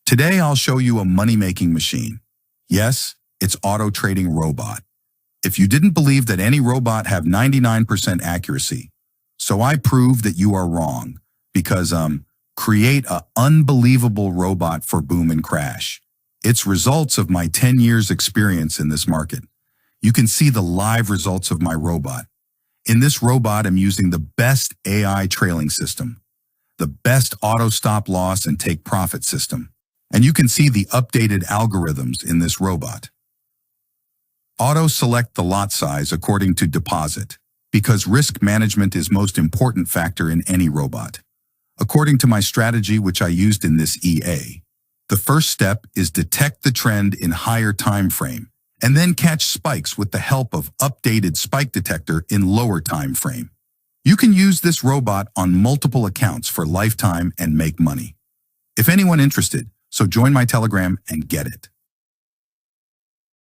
Today, I'll show you a money-making machine. Yes, it's auto-trading robot. If you didn't believe that any robot have 99% accuracy, so I prove that you are wrong because, create a unbelievable robot for boom and crash. It's results of my 10 years experience in this market. You can see the live results of my robot. In this robot, I'm using the best AI trailing system, the best auto stop loss and take profit system. And you can see the updated algorithms in this robot. Auto select the lot size according to deposit, because risk management is most important factor in any robot. According to my strategy, which I used in this EA, the first step is detect the trend in higher time frame, and then catch spikes with the help of updated spike detector in lower time frame. You can use this robot on multiple accounts for lifetime and make money. If anyone interested, so join my Telegram and get it.